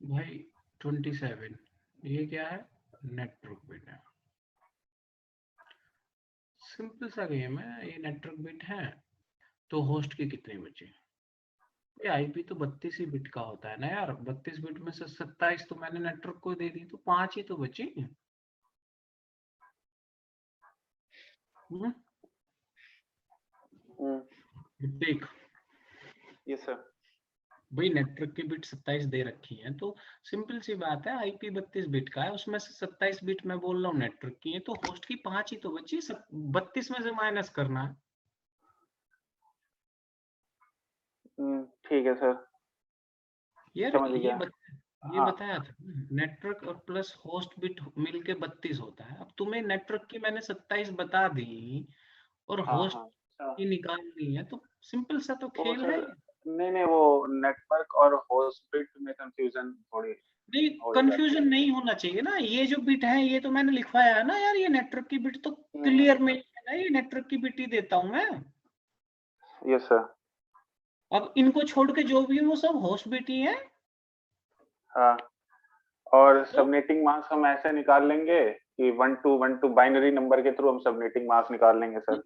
भाई 27 ये क्या है? नेटवर्क बिट है। सिंपल सा गेम है ये। नेटवर्क बिट है तो होस्ट के कितने बचे? ये आईपी तो 32 ही बिट का होता है ना यार। 32 बिट में से 27 तो मैंने नेटवर्क को दे दी, तो 5 ही तो बची। देख यस सर। भाई नेटवर्क की बिट 27 दे रखी है, तो सिंपल सी बात है आईपी 32 बिट का है, उसमें से 27 बिट मैं बोल रहा हूँ नेटवर्क की है, तो होस्ट की 5 ही तो बची। 32 में से माइनस करना है। ठीक है सर, यार समझ गया। ये हाँ बताया था नेटवर्क और प्लस होस्ट बिट मिलके 32 होता है। अब तुम्हें नेटवर्क की मैंने 27 बता दी और हाँ होस्ट हाँ। अच्छा, की निकालनी है, तो सिंपल सा तो वो खेल है। सर, नहीं नहीं, वो नेटवर्क और होस्ट बिट में कंफ्यूजन थोड़ी नहीं, हो ही जाती कंफ्यूजन है। नहीं होना चाहिए ना। ये जो बिट है ये तो मैंने लिखवाया है ना यार। ये नेटवर्क की बिट तो क्लियर में है ना, ये नेटवर्क की बिट ही देता हूं मैं। Yes sir. अब इनको छोड़ के जो भी है वो सब होस्ट बिट ही है। हाँ, और तो सबनेटिंग मास्क हम ऐसे निकाल लेंगे कि 1 to 1 to बाइनरी नंबर के थ्रू हम सबनेटिंग मास्क निकाल लेंगे सर।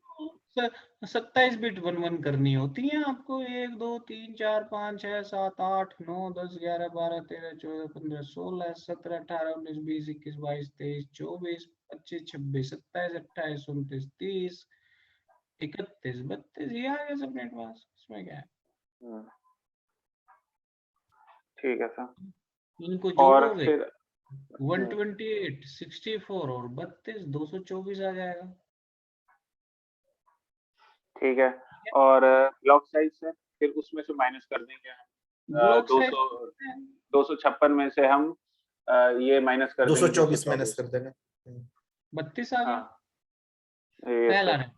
27 बिट वन वन करनी होती है आपको। 1 2 3 4 5 6 7 8 9 10 11 12 13 14 15 16 17 18 19 20 21 22 23 24 25 26 27 28 29 30 31 32 ये आ गया सबनेट मास्क। इसमें क्या है? ठीक है सर। इनको और जोड़ोगे फिर 128 64 और 32 224 आ जाएगा। ठीक है। और ब्लॉक साइज से फिर उसमें से माइनस कर देंगे हम। ब्लॉक दो साइज सौ 256 में से हम ये माइनस कर देंगे 224 माइनस 224। कर देना। 32 आ गया हाँ ये पहला सर। है।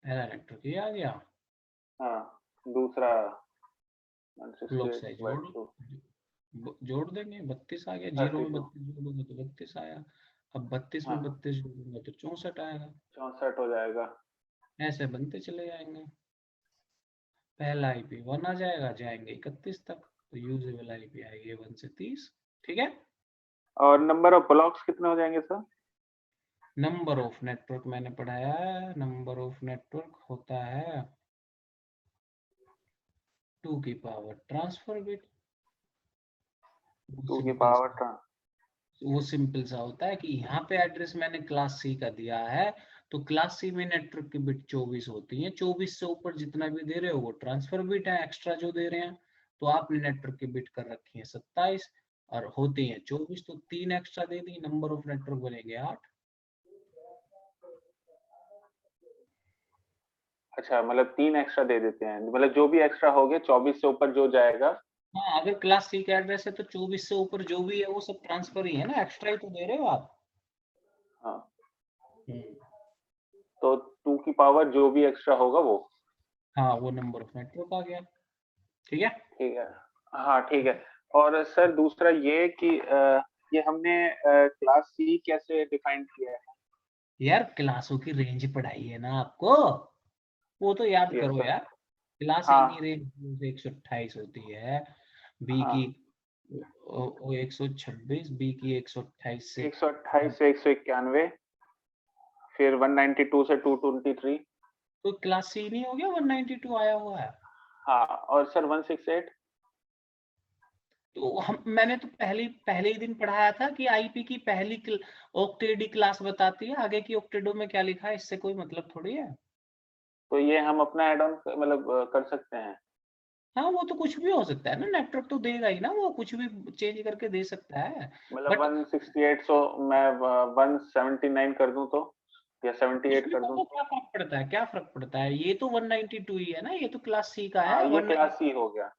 पहला नेटवर्क ये आ गया। हाँ, दूसरा ब्लॉक साइज 168/2। जोड़ देंगे। 32 आ गया। जीरो में 32 32 जोड़ूंगा तो 32 आया। अब 32 में हाँ, 32 जोड़ूंगा तो 64 आएगा। 64 हो जाएगा। ऐसे बनते चले जाएंगे। पहला आईपी 1 आ जाएगा, जाएंगे 31 तक, तो यूजेबल आईपी आएगी 1 से 30। ठीक है। और नंबर ऑफ ब्लॉक्स कितने हो जाएंगे सर? नंबर ऑफ नेटवर्क मैंने पढ़ाया है। नंबर ऑफ नेटवर्क होता है 2 की पावर ट्रांसफर बिट। 2 की सिंपल पावर ट्रांस। वो सिंपल सा होता है कि यहाँ पे एड्रेस मैंने क्लास सी का दिया है, तो क्लास सी में नेटवर्क की बिट 24 होती है। 24 से ऊपर जितना भी दे रहे हो वो ट्रांसफर बिट है, एक्स्ट्रा जो दे रहे हैं। तो आपने नेटवर्क की बिट कर रखी है 27 और होती है 24, तो 3 extra they the, number of network बनेंगे 8। अच्छा, मतलब 3 एक्स्ट्रा दे देते हैं, मतलब जो भी एक्स्ट्रा हो गया 24 से ऊपर जो जाएगा। हाँ, अगर क्लास सी का एड्रेस है तो 24 से ऊपर जो भी है वो सब ट्रांसफर ही है ना, एक्स्ट्रा ही तो दे रहे हो आप। हाँ, हम्म, तो 2 की पावर जो भी एक्स्ट्रा होगा वो। हाँ, वो नंबर ऑफ नेटवर्क आ गया। ठीक है। ठीक है। हाँ ठीक है। और सर दूसरा ये कि ये हमने क्लास सी कैसे डिफाइन किया है? यार क्लासों की रेंज पढ़ाई है ना आपको, वो तो याद यस करो सर। यार। क्लास ए हाँ की रेंज 128 होती है, बी हाँ, की 126, बी की 128 से 128 से 191, फिर 192 से 223। तो क्लास सी नहीं हो गया, 192 आया हुआ है। हाँ, और सर 168। तो हम मैंने तो पहले ही दिन पढ़ाया था कि आईपी की पहली ऑक्टेडी क्लास बताती है, आगे की ऑक्टेडो में क्या लिखा है इससे कोई मतलब थोड़ी है। तो ये हम अपना एड ऑन मतलब कर सकते हैं? हाँ, वो तो कुछ भी हो सकता है ना, नेटवर्क तो देगा ही ना, वो कुछ भी चेंज करके दे सकता है। मतलब बट 168 सो मैं 179 कर दूं तो, या कुछ 78 भी कर कर दूं दो, तो? क्या फर्क पड़ता है, क्या फर्क पड़ता है। ये तो 192 ही है ना, ये तो क्लास सी का हाँ, है ये 190। क्लास सी हो गया।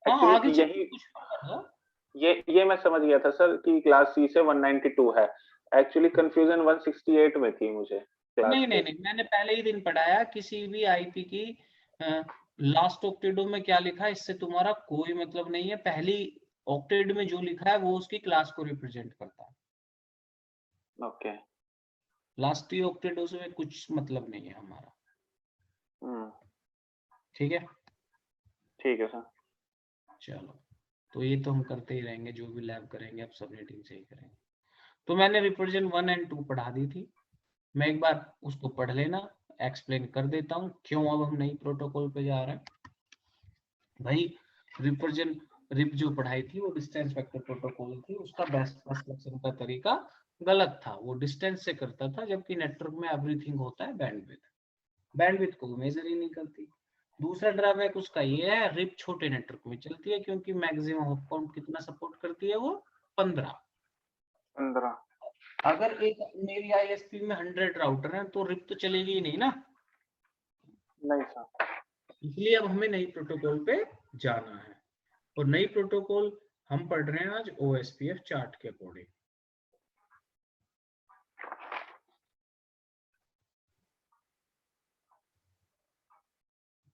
हाँ, आगे एक्चुअली चल के यही, कुछ भी कर दो। ये मैं समझ गया था सर कि क्लास सी से 192 है। एक्चुअली कंफ्यूजन 168 में थी मुझे क्लास नहीं नहीं के। नहीं, मैंने पहले ही दिन पढ़ाया किसी भी आईपी की लास्ट ऑक्टेडो में क्या लिखा है इससे तुम्हारा कोई मतलब नहीं है। पहली ऑक्टेड में जो लिखा है वो उसकी क्लास को रिप्रेजेंट करता है। ओके। लास्ट ऑक्टेडो से कुछ मतलब नहीं है हमारा। हम्म, ठीक है। ठीक है सर। चलो, तो ये तो हम करते ही रहेंगे, जो भी लैब करेंगे अब सबनेटिंग से ही करेंगे। तो मैंने रिप्रेजेंट 1 एंड 2 पढ़ा दी थी, मैं एक बार उसको पढ़ लेना, एक्सप्लेन कर देता हूँ क्यों अब हम नई प्रोटोकॉल पे जा रहे हैं। भाई रिप जो पढ़ाई थी वो डिस्टेंस वेक्टर प्रोटोकॉल थी, उसका बेस्ट फर्स्ट सिलेक्शन का तरीका गलत था, वो डिस्टेंस से करता था, जबकि नेटवर्क में एवरीथिंग होता है बैंडविड्थ को मेजर ही नहीं करती। दूसरा ड्रॉबैक उसका ये है, रिप छोटे नेटवर्क में चलती है क्योंकि मैक्सिमम हॉप काउंट कितना सपोर्ट करती है वो 15। अगर एक मेरी आईएसपी में 100 राउटर है तो रिप तो चलेगी ही नहीं ना। नहीं सर। इसलिए अब हमें नई प्रोटोकॉल पे जाना है, और नई प्रोटोकॉल हम पढ़ रहे हैं आज ओएसपीएफ चार्ट के अकॉर्डिंग।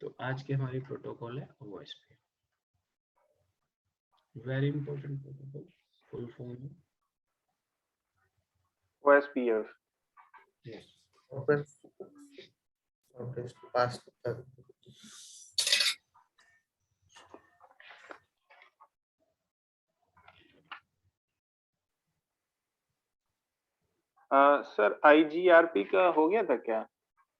तो आज की हमारी प्रोटोकॉल है OSPF, very important protocol, full form OSPF. Yes. Open पास सर आईजीआरपी का हो गया था क्या?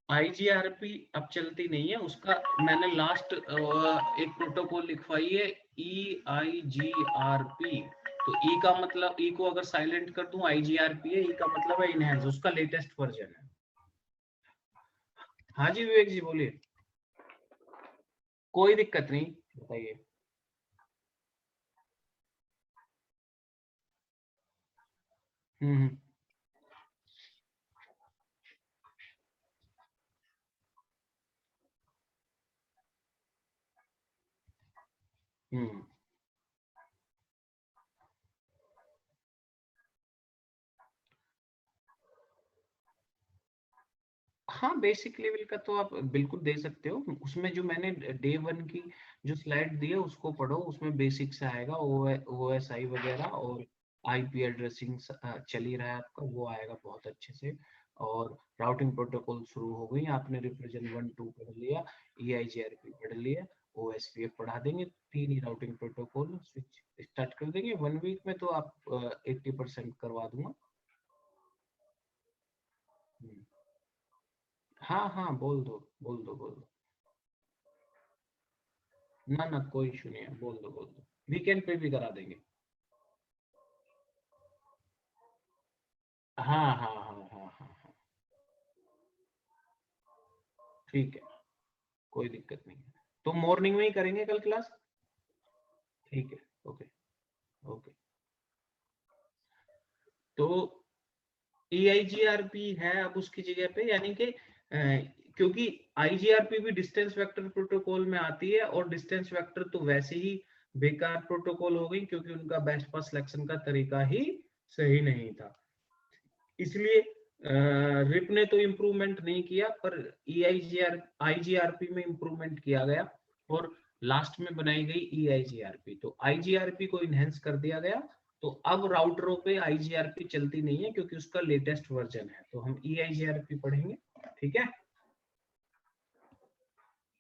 आईजीआरपी अब चलती नहीं है, उसका मैंने लास्ट एक प्रोटोकॉल लिखवाई है EIGRP। तो ई का मतलब, ई को अगर साइलेंट कर दूं आईजीआरपी है, ई का मतलब है इनहेंस, उसका लेटेस्ट वर्जन है। हाँ जी विवेक जी बोलिए, कोई दिक्कत नहीं, बताइए। हम्म हम्म हाँ, बेसिक लेवल का तो आप बिल्कुल दे सकते हो, उसमें जो मैंने डे 1 की जो स्लाइड दी है उसको पढ़ो, उसमें बेसिक से आएगा, ओएसआई वगैरह और आईपी एड्रेसिंग चल ही रहा है आपका, वो आएगा बहुत अच्छे से। और राउटिंग प्रोटोकॉल शुरू हो गई, आपने रिप्रेजेंट 1 2 पढ़ लिया, EIGRP पढ़ लिया, ओएसपीएफ पढ़ा देंगे, 3 ही राउटिंग प्रोटोकॉल स्विच स्टार्ट कर देंगे 1 वीक में, तो आप 80% करवा दूंगा। हाँ हाँ, बोल दो बोल दो बोल दो, ना ना कोई इशू नहीं है, बोल दो, वीकेंड पे भी करा देंगे। हाँ हाँ हाँ हाँ हाँ हाँ, ठीक है, कोई दिक्कत नहीं है, तो मॉर्निंग में ही करेंगे कल क्लास, ठीक है, ओके ओके। तो EIGRP है अब उसकी जगह पे, यानी कि क्योंकि IGRP भी डिस्टेंस वेक्टर प्रोटोकॉल में आती है, और डिस्टेंस वेक्टर तो वैसे ही बेकार प्रोटोकॉल हो गई क्योंकि उनका बेस्ट फर्स्ट सिलेक्शन का तरीका ही सही नहीं था, इसलिए रिप ने तो इम्प्रूवमेंट नहीं किया, पर IGRP में इम्प्रूवमेंट किया गया, और लास्ट में बनाई गई EIGRP, तो IGRP को इनहेंस कर दिया गया। तो अब राउटरों पे IGRP चलती नहीं है क्योंकि उसका लेटेस्ट वर्जन है, तो हम EIGRP पढ़ेंगे, ठीक है।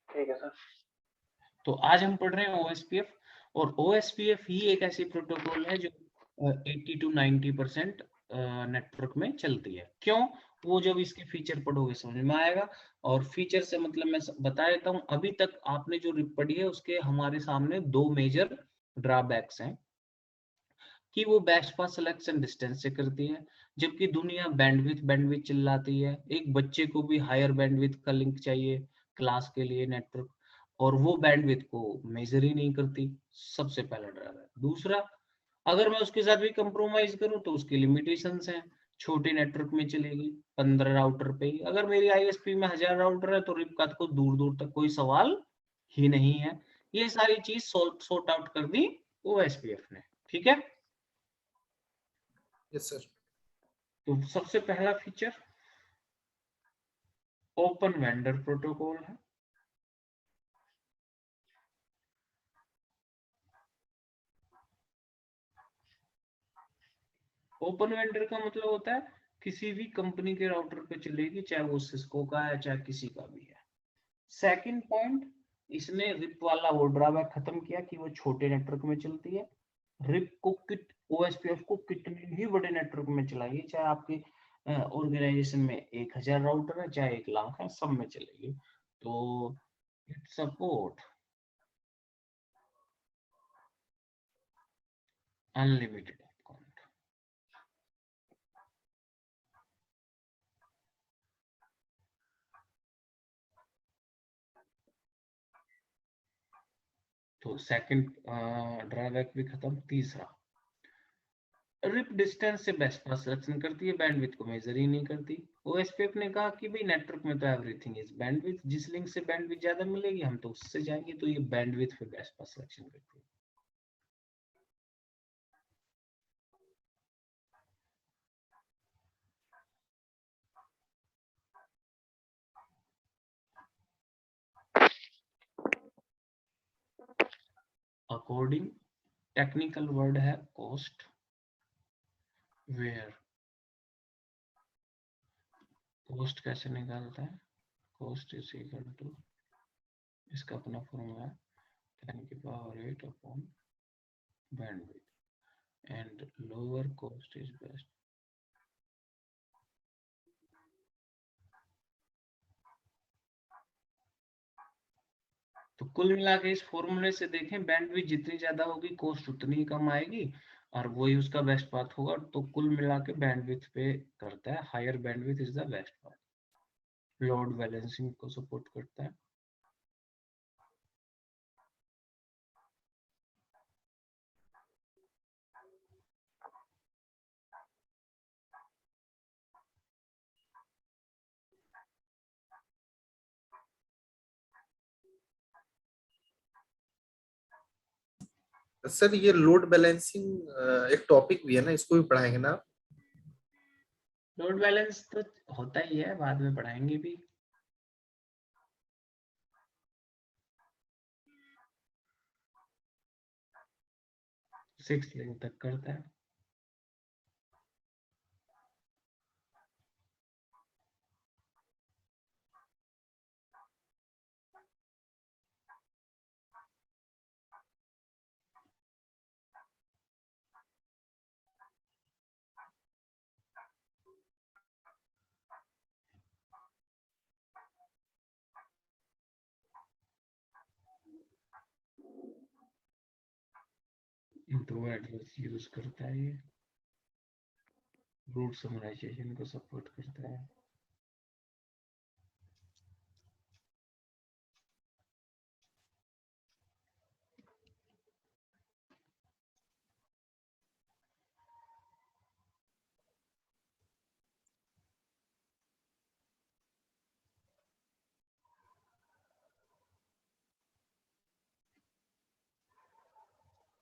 ठीक है सर। तो आज हम पढ़ रहे हैं OSPF, और OSPF ही एक ऐसी प्रोटोकॉल है जो 80 to 90% नेटवर्क में चलती है। क्यों? वो जब इसके फीचर पढ़ोगे समझ में आएगा, और फीचर से मतलब मैं बता देता हूँ, अभी तक आपने जो रिप पढ़ी है उसके हमारे सामने 2 मेजर ड्रॉबैक्स हैं, कि वो बेस्ट फर्स्ट सिलेक्शन डिस्टेंस से करती है, जबकि दुनिया बैंडविड्थ चिल्लाती है, एक बच्चे को भी हायर बैंडविड्थ का लिंक चाहिए क्लास के लिए नेटवर्क, और वो बैंडविड्थ को मेजर ही नहीं करती, सबसे पहला ड्राइवर है। दूसरा, अगर मैं उसके साथ भी कंप्रोमाइज करूं तो उसकी लिमिटेशंस हैं, छोटे नेटवर्क में चलेगी 15 राउटर पे ही, अगर मेरी आईएसपी में 1000 राउटर है तो रिपकात को दूर दूर तक कोई सवाल ही नहीं है। ये सारी चीज सॉर्ट आउट कर दी ओएसपीएफ ने, ठीक है। Yes sir. तो सबसे पहला फीचर ओपन वेंडर प्रोटोकॉल है। ओपन वेंडर का मतलब होता है किसी भी कंपनी के राउटर पे चलेगी, चाहे वो सिस्को का है चाहे किसी का भी है। सेकंड पॉइंट, इसने रिप वाला वो ड्रॉबैक खत्म किया कि वो छोटे नेटवर्क में चलती है। रिप को किट ओएसपीएफ को कितने ही बड़े नेटवर्क में चलाइए, चाहे आपके ऑर्गेनाइजेशन में 1000 राउटर है चाहे 1 लाख है, सब में चलेगी। तो इट सपोर्ट अनलिमिटेड अकाउंट। तो सेकंड ड्रॉबैक भी खत्म। तीसरा, रिप डिस्टेंस से बेस्ट पास सिलेक्शन करती है, बैंडविड्थ को मेजर ही नहीं करती। ओएसपीएफ ने कहा कि भाई नेटवर्क में तो एवरीथिंग इज बैंडविड्थ, जिस लिंक से बैंडविड्थ ज्यादा मिलेगी हम तो उससे जाएंगे, तो ये बैंडविड्थ पे बेस्ट पास सिलेक्शन करती है। अकॉर्डिंग टेक्निकल वर्ड है कॉस्ट, वेयर कॉस्ट कैसे निकालता है, कॉस्ट इज इक्वल टू, इसका अपना फॉर्मूला है 10⁸ upon bandwidth and lower cost is best. तो कुल मिला के इस फॉर्मूले से देखें, बैंडविड्थ जितनी ज्यादा होगी कॉस्ट उतनी ही कम आएगी, और वही उसका बेस्ट पाथ होगा। तो कुल मिला के बैंडविड्थ पे करता है, higher bandwidth is the best path. Load balancing को सपोर्ट करता है। सर ये लोड बैलेंसिंग एक टॉपिक भी है ना, इसको भी पढ़ाएंगे ना? लोड बैलेंस तो होता ही है, बाद में पढ़ाएंगे भी। सिक्स लिंक तक करता है। दो एड्रेस यूज करता है ये। रूट समराइजेशन को सपोर्ट करता है।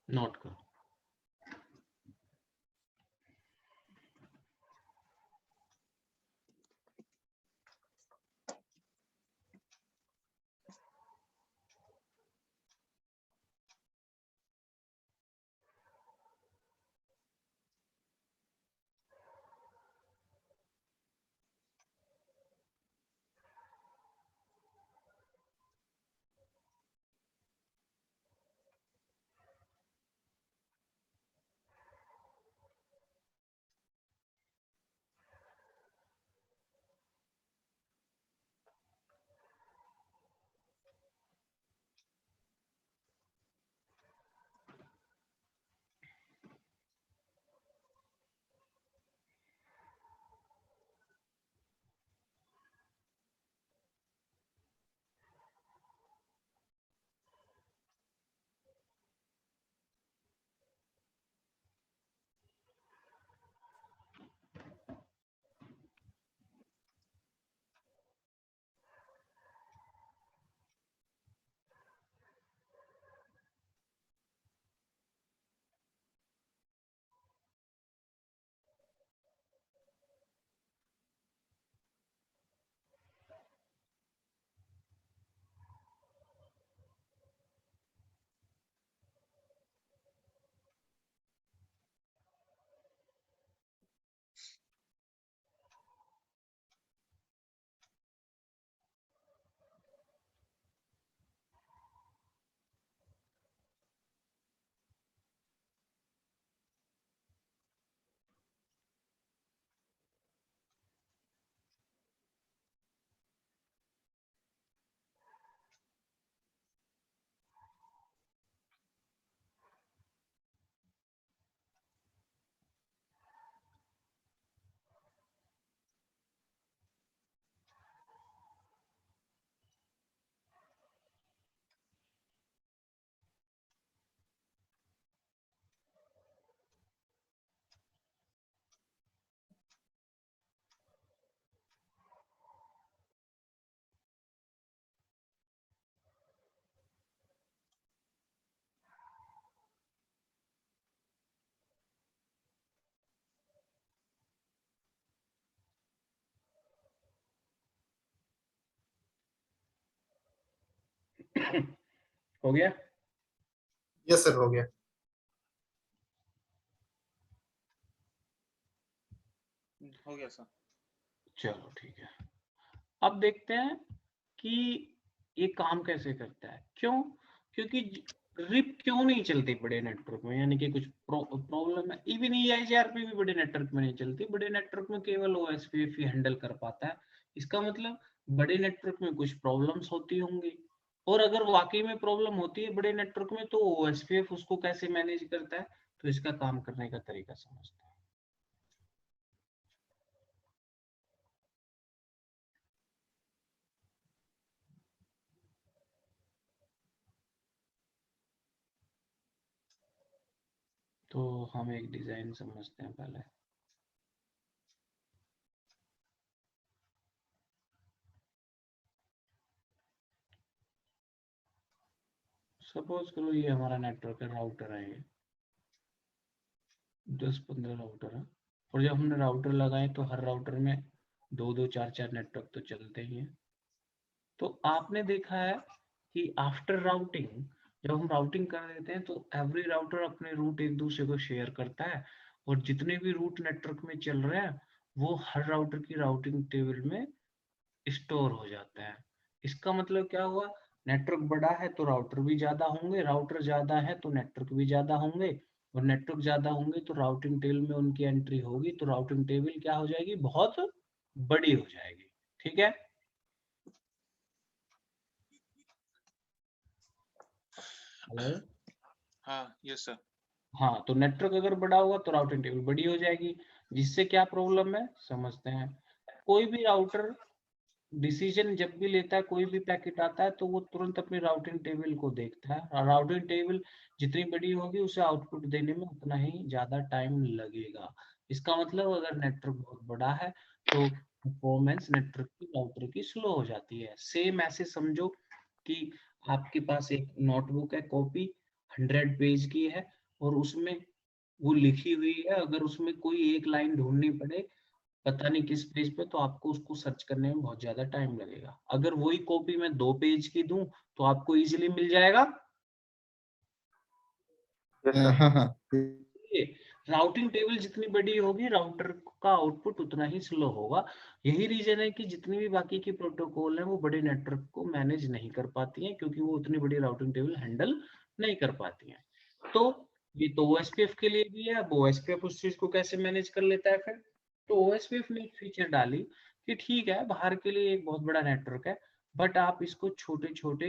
नोट करो। हो गया? यस सर, हो गया। हो गया सर। चलो ठीक है। अब देखते हैं कि ये काम कैसे करता है। क्यों? क्योंकि रिप क्यों नहीं चलती बड़े नेटवर्क में, यानी कि कुछ प्रॉब्लम है। इवन EIGRP भी बड़े नेटवर्क में नहीं चलती। बड़े नेटवर्क में केवल OSPF ही हैंडल कर पाता है। इसका मतलब बड़े नेटवर्क में कुछ प्रॉब्लम्स होती होंगी, और अगर वाकई में प्रॉब्लम होती है बड़े नेटवर्क में तो OSPF उसको कैसे मैनेज करता है। तो इसका काम करने का तरीका समझते हैं। तो हम एक डिजाइन समझते हैं पहले। सपोज करो ये हमारा नेटवर्क है, राउटर है, ये 10-15 राउटर है, और जब हमने राउटर लगाए तो हर राउटर में 2-2 4-4 नेटवर्क तो चलते ही हैं। तो आपने देखा है कि आफ्टर राउटिंग, जब हम राउटिंग कर देते हैं तो एवरी राउटर अपने रूट एक दूसरे को शेयर करता है, और जितने भी रूट नेटवर्क में चल रहे हैं वो हर राउटर की राउटिंग टेबल में स्टोर हो जाता है। इसका मतलब क्या हुआ? नेटवर्क बड़ा है तो राउटर भी ज्यादा होंगे, राउटर ज्यादा है तो नेटवर्क भी ज्यादा होंगे, और नेटवर्क ज्यादा होंगे तो राउटिंग टेबल में उनकी एंट्री होगी, तो राउटिंग टेबल क्या हो जाएगी? बहुत बड़ी हो जाएगी। ठीक है? हेलो? हाँ यस सर। हाँ, तो नेटवर्क अगर बड़ा होगा तो राउटिंग टेबल बड़ी हो जाएगी, जिससे क्या प्रॉब्लम है समझते हैं। कोई भी राउटर डिसीजन जब भी लेता है, कोई भी पैकेट आता है तो वो तुरंत अपनी राउटिंग टेबल को देखता है, और राउटिंग टेबल जितनी बड़ी होगी उसे आउटपुट देने में उतना ही ज्यादा टाइम लगेगा। इसका मतलब अगर नेटवर्क बहुत बड़ा है तो परफॉर्मेंस नेटवर्क की राउटर की स्लो हो जाती है। सेम ऐसे समझो कि आपके पास एक नोटबुक है, कॉपी 100 पेज की है, और उसमें वो लिखी हुई है, अगर उसमें कोई एक लाइन ढूंढनी पड़े पता नहीं किस पेज पे, तो आपको उसको सर्च करने में बहुत ज्यादा टाइम लगेगा। अगर वही कॉपी मैं 2 पेज की दूं तो आपको इजीली मिल जाएगा। Yes sir. हाँ हाँ। राउटिंग टेबल जितनी बड़ी होगी राउटर का आउटपुट उतना ही स्लो होगा। यही रीजन है कि जितनी भी बाकी की प्रोटोकॉल है वो बड़े नेटवर्क को मैनेज नहीं कर पाती हैं, क्योंकि वो उतनी बड़ी राउटिंग टेबल हैंडल नहीं कर पाती हैं। तो ये तो OSPF के लिए भी है। अब OSPF उस चीज को कैसे मैनेज कर लेता है फिर? तो OSPF ने एक फीचर डाली कि ठीक है, बाहर के लिए एक बहुत बड़ा नेटवर्क है, बट आप इसको छोटे छोटे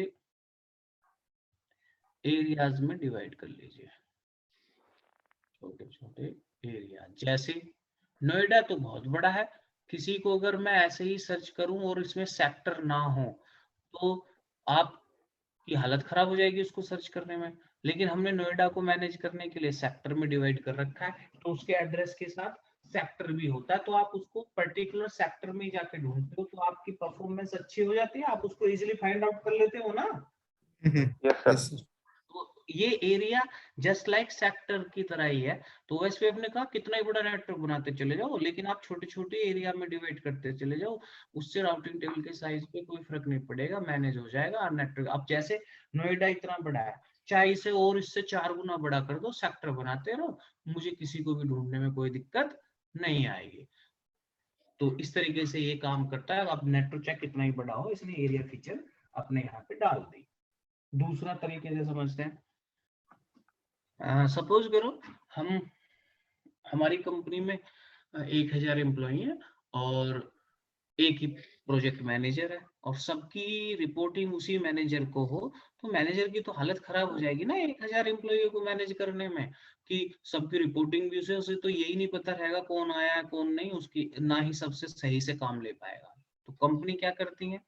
एरियाज में डिवाइड कर लीजिए। छोटे छोटे एरिया, जैसे नोएडा तो बहुत बड़ा है, किसी को अगर मैं ऐसे ही सर्च करूं और इसमें सेक्टर ना हो तो आपकी हालत खराब हो जाएगी उसको सर्च करने में। लेकिन हमने नोएडा को मैनेज करने के लिए सेक्टर में डिवाइड कर रखा है, तो उसके एड्रेस के साथ सेक्टर भी होता है, तो आप उसको पर्टिकुलर सेक्टर में जाके ढूंढते हो तो आपकी परफॉर्मेंस अच्छी हो जाती है, आप उसको इजीली फाइंड आउट कर लेते हो ना। Yes sir. Yes sir. तो ये एरिया जस्ट लाइक सेक्टर की तरह ही है। तो OSPF ने कहा कितना ही बड़ा नेटवर्क बनाते चले जाओ, लेकिन आप छोटे छोटे एरिया में डिवाइड करते चले जाओ, उससे राउटिंग टेबल के साइज पे कोई फर्क नहीं पड़ेगा, मैनेज हो जाएगा। और नेटवर्क अब जैसे नोएडा इतना बड़ा है, चाहे इसे और इससे 4 गुना बड़ा कर दो, सेक्टर बनाते रहो, मुझे किसी को भी ढूंढने में कोई दिक्कत नहीं आएगी। तो इस तरीके से ये काम करता है। अब नेटवर्क चाहे कितना ही बड़ा हो, इसने एरिया फीचर अपने यहाँ पे डाल दी। दूसरा तरीके से समझते हैं। सपोज करो हम हमारी कंपनी में 1000 एम्प्लॉई हैं, और एक ही प्रोजेक्ट मैनेजर है, और सबकी रिपोर्टिंग उसी मैनेजर को हो, तो मैनेजर की तो हालत खराब हो जाएगी ना 1000 एम्प्लॉई को मैनेज करने में, कि सबकी रिपोर्टिंग भी उसे तो यही नहीं पता रहेगा कौन आया है कौन नहीं, उसकी ना ही सबसे सही से काम ले पाएगा। तो कंपनी क्या करती है?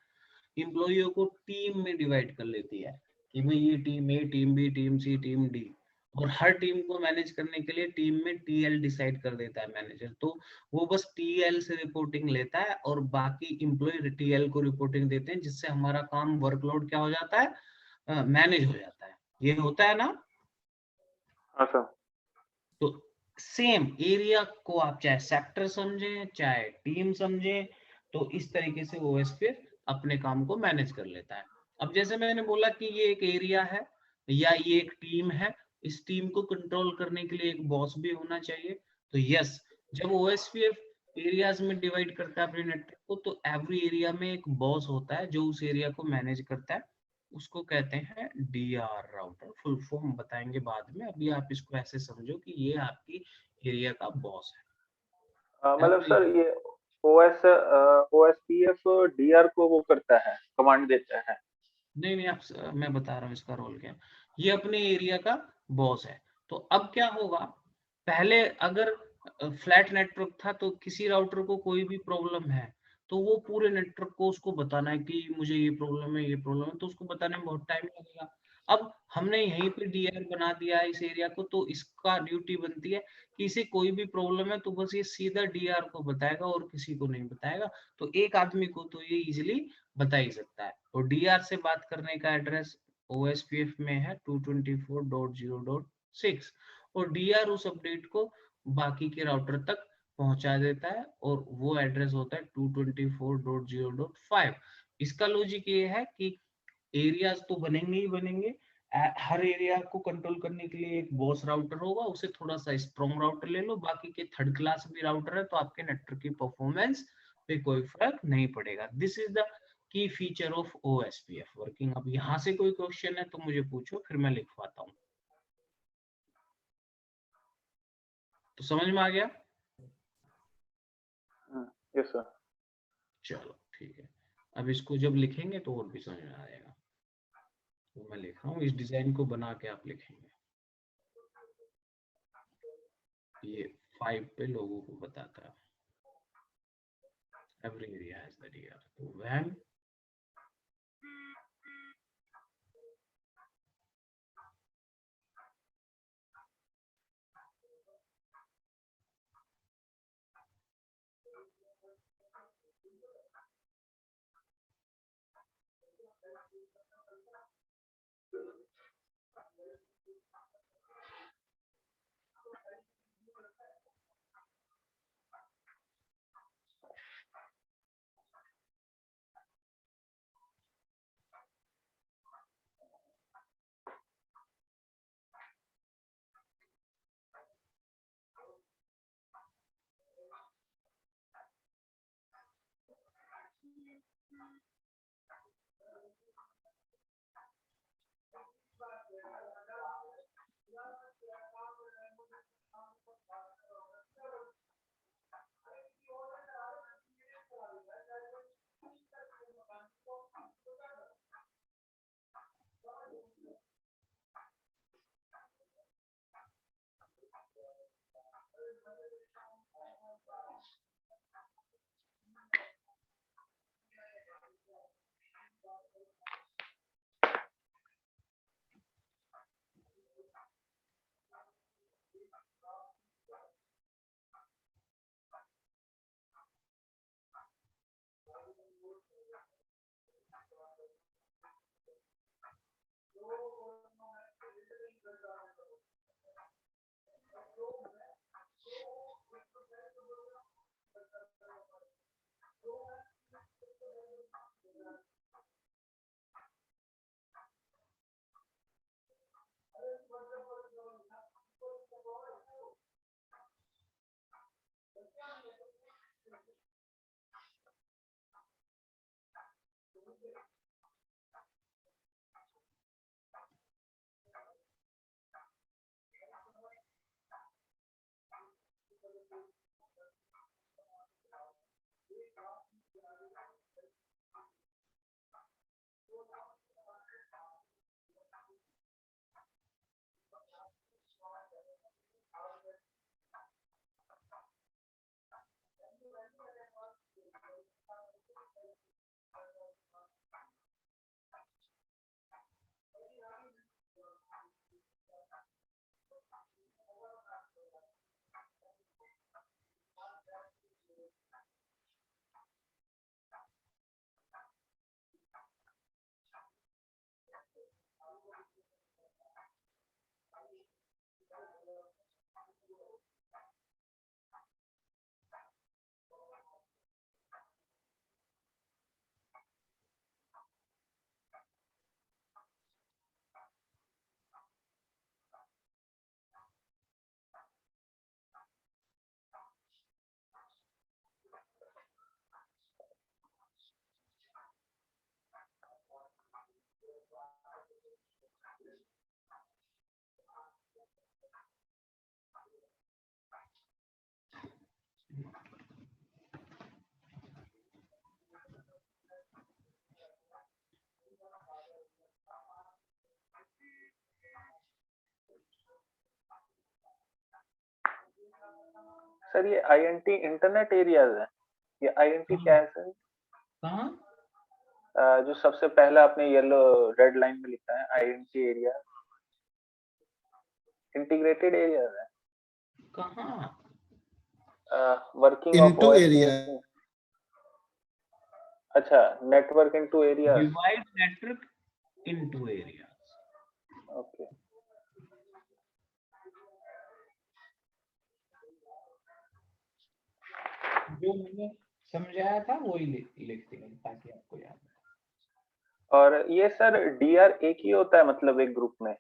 एम्प्लॉइयों को टीम में डिवाइड कर लेती है कि भाई ये टीम ए, टीम बी, टीम सी, टीम डी, और हर टीम को मैनेज करने के लिए टीम में TL डिसाइड कर देता है मैनेजर। तो वो बस TL से रिपोर्टिंग लेता है और बाकी एम्प्लॉय TL को रिपोर्टिंग देते हैं, जिससे हमारा काम वर्कलोड क्या हो जाता है? मैनेज हो जाता है। ये होता है ना? हाँ सर। तो सेम एरिया को आप चाहे सेक्टर समझें चाहे टीम समझें, तो इस तरीके से OSPF अपने काम को मैनेज कर लेता है। अब जैसे मैंने बोला कि ये एक एरिया है या ये एक टीम है, इस टीम को कंट्रोल करने के लिए एक बॉस भी होना चाहिए। तो यस, जब ओएसपीएफ एरियाज में डिवाइड करता है अपने नेटवर्क को, तो एवरी एरिया में एक बॉस होता है जो उस एरिया को मैनेज करता है, उसको कहते हैं डीआर राउटर। फुल फॉर्म बताएंगे बाद में, अभी आप इसको ऐसे समझो कि ये आपकी एरिया का बॉस है। मतलब सर ये ओएसपीएफ डीआर को वो करता है, कमांड देता है? नहीं नहीं, आप मैं बता रहा हूँ इसका रोल क्या है। ये अपने एरिया का बॉस है। तो अब क्या होगा, पहले अगर फ्लैट नेटवर्क था तो किसी राउटर को कोई भी प्रॉब्लम है तो वो पूरे नेटवर्क को उसको बताना है कि मुझे ये प्रॉब्लम है, ये प्रॉब्लम है, तो उसको बताने में बहुत टाइम लगेगा। अब हमने यहीं पे डीआर बना दिया है इस एरिया को, तो इसका ड्यूटी बनती है कि इसे कोई भी प्रॉब्लम है तो बस ये सीधा डीआर को बताएगा और किसी को नहीं बताएगा। तो एक आदमी को तो ये इजिली बता ही सकता है। और डीआर से बात करने का एड्रेस ओएसपीएफ में है 224.0.6, और डीआर उस अपडेट को बाकी के राउटर तक पहुंचा देता है, और वो एड्रेस होता है 224.0.5। इसका लॉजिक ये है कि एरियाज तो बनेंगे ही बनेंगे, हर एरिया को कंट्रोल करने के लिए एक बॉस राउटर होगा, उसे थोड़ा सा स्ट्रॉन्ग राउटर ले लो, बाकी के थर्ड क्लास भी राउटर है, तो आपके नेटवर्क की परफॉर्मेंस पे कोई फर्क नहीं पड़ेगा। This is the key feature of OSPF working. अब यहाँ से कोई क्वेश्चन है तो मुझे पूछो, फिर मैं लिखवाता हूँ। तो समझ में आ गया? Yes sir. चलो ठीक है, अब इसको जब लिखेंगे तो और भी समझ में आएगा। तो मैं लिख रहा हूँ, इस डिजाइन को बना के आप लिखेंगे। ये 5 पे लोगों को बताता है every area has the DR. तो when सर ये आईएनटी इंटरनेट एरियाज है, ये आईएनटी क्या है सर? कहाँ? जो सबसे पहला आपने येलो रेड लाइन में लिखा है आईएनटी एरिया, इंटीग्रेटेड एरियाज है। कहाँ? Working of Into OS. area. अच्छा, network into areas. Divide network into areas. Okay. जो मैंने समझाया था वही लिख दिया ताकि आपको याद रहे। और ये सर डीआर एक ही होता है मतलब एक ग्रुप में?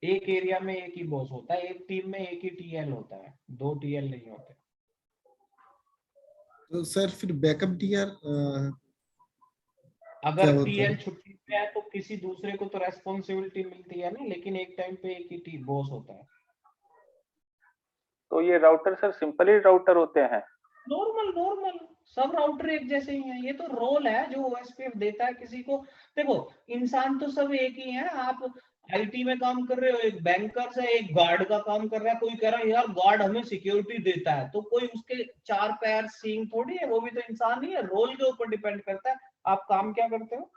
एक एरिया में एक ही बॉस होता है, एक टीम में एक ही टीएल होता है, दो टीएल नहीं होते। तो सर फिर बैकअप टीआर अगर क्या होता टीएल है? छुट्टी पे है तो किसी दूसरे को तो रेस्पॉन्सिबिलिटी मिलती है ना, लेकिन एक टाइम पे एक ही टीम बॉस होता है। तो ये राउटर सर सिंपल ही राउटर होते हैं? नॉर्मल नॉर्मल सब राउटर एक जैसे ही हैं। ये तो रोल है जो ओएसपीएफ देता है किसी को। देखो, इंसान तो सब एक ही है। आप आईटी में काम कर रहे हो, एक बैंकर है, एक गार्ड का काम कर रहा है। कोई कह रहा है यार गार्ड हमें सिक्योरिटी देता है, तो कोई उसके चार पैर सींग थोड़ी है, वो भी तो इंसान ही है। रोल के ऊपर डिपेंड करता है आप काम क्या करते हो।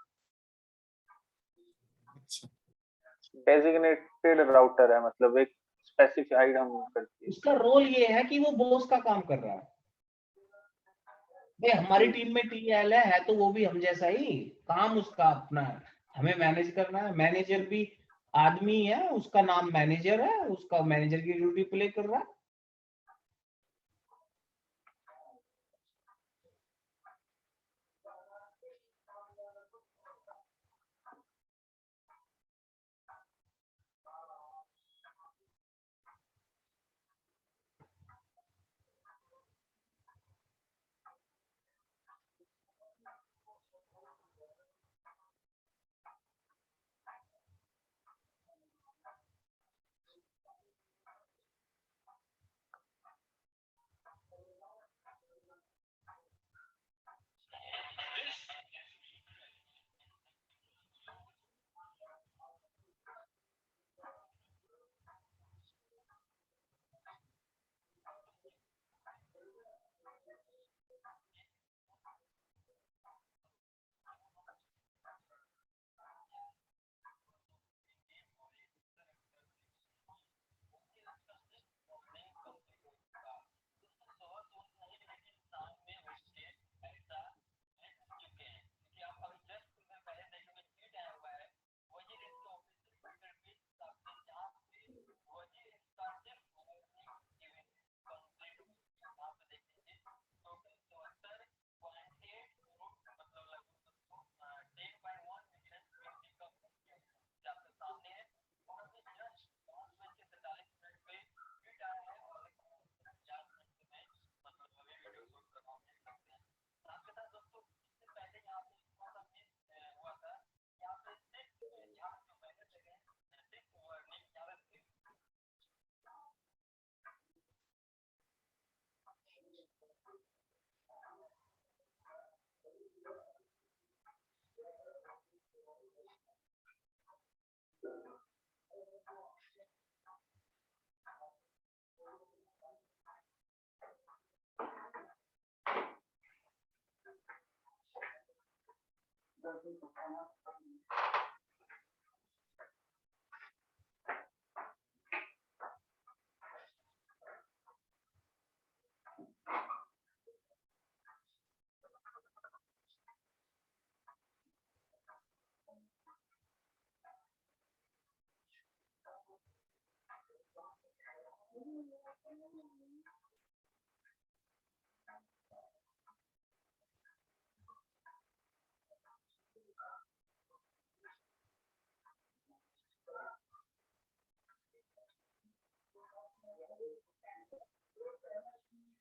डेजिग्नेटेड राउटर है मतलब एक स्पेसिफाइड हम करती है। उसका रोल ये है कि वो बॉस का काम कर रहा है। भाई हमारी टीम में टीएल है तो वो भी हम जैसा ही, काम उसका अपना है, हमें मैनेज करना है। मैनेजर भी आदमी है, उसका नाम मैनेजर है, उसका मैनेजर की ड्यूटी प्ले कर रहा है।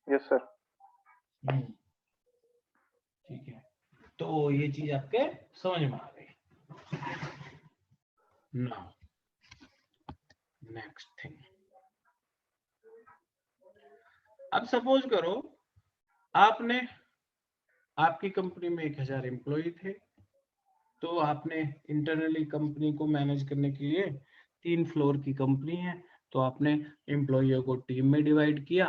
Yes sir. ठीक है, तो ये चीज आपके समझ में आ गई ना। नेक्स्ट थिंग, अब सपोज करो आपने, आपकी कंपनी में 1000 एम्प्लॉय थे, तो आपने इंटरनली कंपनी को मैनेज करने के लिए 3 फ्लोर की कंपनी है, तो आपने एम्प्लॉइयों को टीम में डिवाइड किया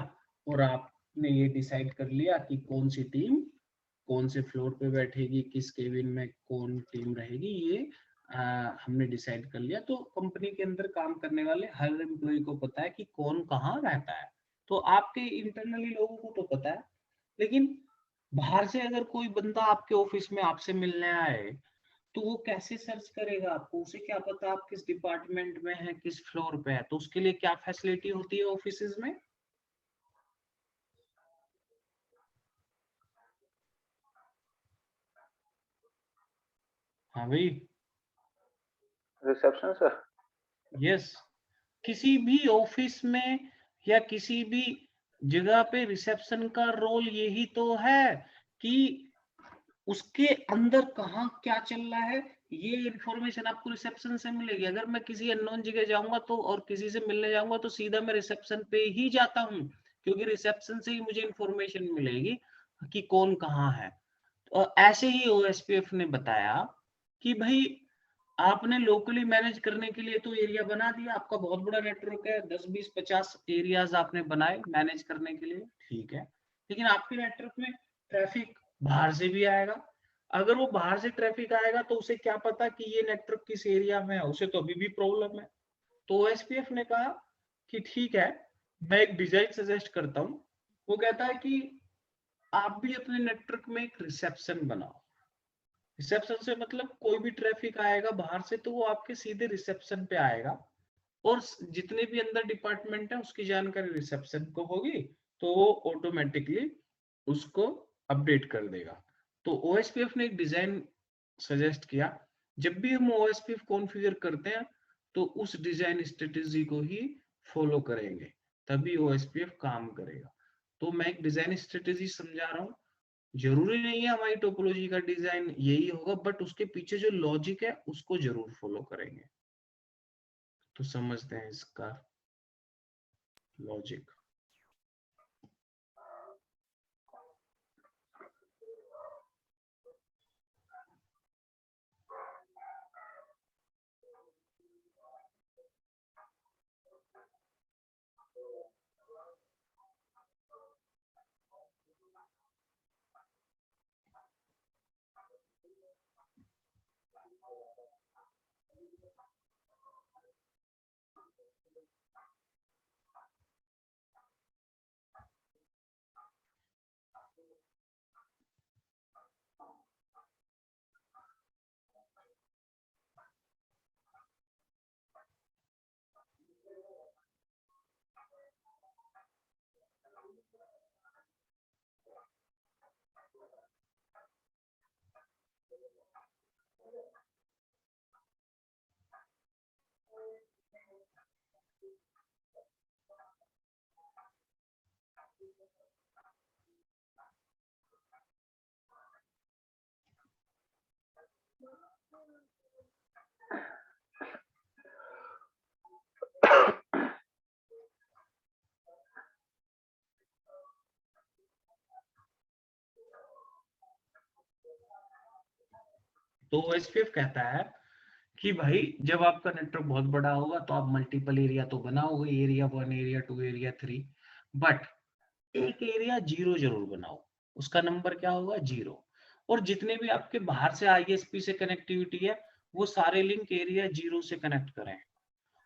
और आपने ये डिसाइड कर लिया कि कौन सी टीम कौन से फ्लोर पे बैठेगी, किस केबिन में कौन टीम रहेगी, ये हमने डिसाइड कर लिया। तो कंपनी के अंदर काम करने वाले हर एम्प्लॉय को पता है कि कौन कहाँ रहता है। तो आपके इंटरनली लोगों को तो पता है, लेकिन बाहर से अगर कोई बंदा आपके ऑफिस में आपसे मिलने आए तो वो कैसे सर्च करेगा आपको? उसे क्या पता आप किस डिपार्टमेंट में हैं, किस फ्लोर पे है? तो उसके लिए क्या फैसिलिटी होती है ऑफिसेज में? हाँ भाई, रिसेप्शन सर। यस, किसी भी ऑफिस में या किसी भी जगह पे रिसेप्शन का रोल यही तो है कि उसके अंदर कहाँ क्या चल रहा है, ये इंफॉर्मेशन आपको रिसेप्शन से मिलेगी। अगर मैं किसी अननोन जगह जाऊंगा तो और किसी से मिलने जाऊंगा तो सीधा मैं रिसेप्शन पे ही जाता हूँ, क्योंकि रिसेप्शन से ही मुझे इंफॉर्मेशन मिलेगी कि कौन कहाँ है। तो ऐसे ही ओएसपीएफ ने बताया कि भाई आपने लोकली मैनेज करने के लिए तो एरिया बना दिया, आपका बहुत बड़ा नेटवर्क है, 10 20 50 एरियाज आपने बनाए मैनेज करने के लिए, ठीक है, लेकिन आपके नेटवर्क में ट्रैफिक बाहर से भी आएगा। अगर वो बाहर से ट्रैफिक आएगा तो उसे क्या पता कि ये नेटवर्क किस एरिया में है, उसे तो अभी भी प्रॉब्लम है। तो ओएसपीएफ ने कहा कि ठीक है, मैं एक डिजाइन सजेस्ट करता हूँ। वो कहता है कि आप भी अपने नेटवर्क में एक रिसेप्शन बनाओ। रिसेप्शन से मतलब कोई भी ट्रैफिक आएगा बाहर से तो वो आपके सीधे रिसेप्शन पे आएगा, और जितने भी अंदर डिपार्टमेंट है उसकी जानकारी रिसेप्शन को होगी, तो वो ऑटोमेटिकली उसको अपडेट कर देगा। तो ओएसपीएफ ने एक डिजाइन सजेस्ट किया, जब भी हम ओएसपीएफ कॉन्फ़िगर करते हैं तो उस डिजाइन स्ट्रेटेजी को ही फॉलो करेंगे, तभी ओएसपीएफ काम करेगा। तो मैं एक डिजाइन स्ट्रेटेजी समझा रहा हूँ, जरूरी नहीं है हमारी टोपोलॉजी का डिजाइन यही होगा, बट उसके पीछे जो लॉजिक है उसको जरूर फॉलो करेंगे। तो समझते हैं इसका लॉजिक। तो एसपीएफ कहता है कि भाई जब आपका नेटवर्क बहुत बड़ा होगा तो आप मल्टीपल एरिया तो बनाओगे, एरिया 1 एरिया 2 एरिया 3, बट एक एरिया 0 जरूर बनाओ। उसका नंबर क्या होगा? 0। और जितने भी आपके बाहर से आईएसपी से कनेक्टिविटी है वो सारे लिंक एरिया 0 से कनेक्ट करें,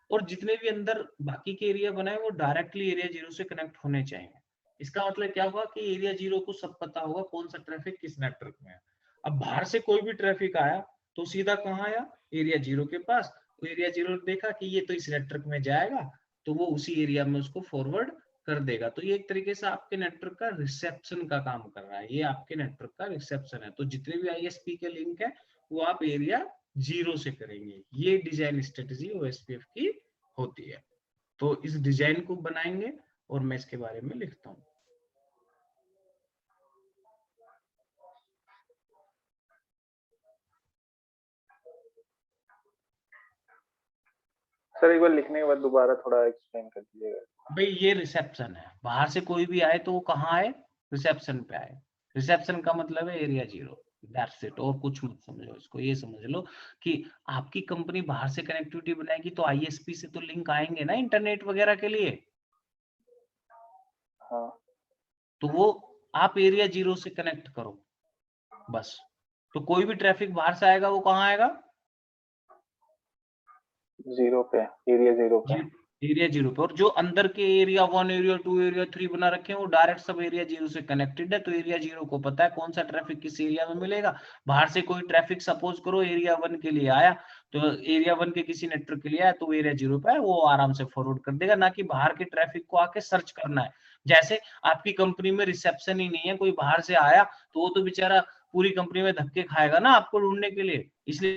और जितने भी अंदर बाकी के एरिया बनाए वो डायरेक्टली एरिया 0 से कनेक्ट होने चाहिए। इसका मतलब क्या होगा कि एरिया 0 को सब पता होगा कौन सा ट्रैफिक किस नेटवर्क में है। अब बाहर से कोई भी ट्रैफिक आया तो सीधा कहाँ आया? एरिया 0 के पास। तो एरिया 0 देखा कि ये तो इस नेटवर्क में जाएगा, तो वो उसी एरिया में उसको फॉरवर्ड कर देगा। तो ये एक तरीके से आपके नेटवर्क का रिसेप्शन का काम कर रहा है, ये आपके नेटवर्क का रिसेप्शन है। तो जितने भी आईएसपी के लिंक है वो आप एरिया 0 से करेंगे। ये डिजाइन स्ट्रेटेजी ओएसपीएफ की होती है। तो इस डिजाइन को बनाएंगे और मैं इसके बारे में लिखता हूँ। सर एक बार लिखने के बाद दोबारा थोड़ा एक्सप्लेन कर दीजिएगा। भाई ये रिसेप्शन है, बाहर से कोई भी आए तो वो कहाँ आए, रिसेप्शन पे आए। रिसेप्शन का मतलब है एरिया 0, दैट्स इट। और कुछ मत समझो इसको, ये समझ लो कि आपकी कंपनी बाहर से कनेक्टिविटी बनाएगी तो आईएसपी से तो लिंक आएंगे ना इंटरनेट वगैरह के लिए, हाँ तो वो आप एरिया 0 से कनेक्ट करो बस। तो कोई भी ट्रैफिक बाहर से आएगा वो कहाँ आएगा, 0 पे, एरिया 0 पे। एरिया 0 पे। और जो अंदर के एरिया 1, एरिया 2, एरिया 3 बना रखे हैं वो डायरेक्ट सब एरिया 0 से कनेक्टेड है। तो एरिया 0 को पता है कौन सा ट्रैफिक किस एरिया में मिलेगा। बाहर से कोई ट्रैफिक सपोज करो एरिया 1 के लिए आया, तो एरिया 1 के किसी नेटवर्क के लिए आया तो एरिया 0 पे है, वो आराम से फॉरवर्ड कर देगा, ना कि बाहर के ट्रैफिक को आके सर्च करना है। जैसे आपकी कंपनी में रिसेप्शन ही नहीं है, कोई बाहर से आया तो वो तो बेचारा पूरी कंपनी में धक्के खाएगा ना आपको ढूंढने के लिए, इसलिए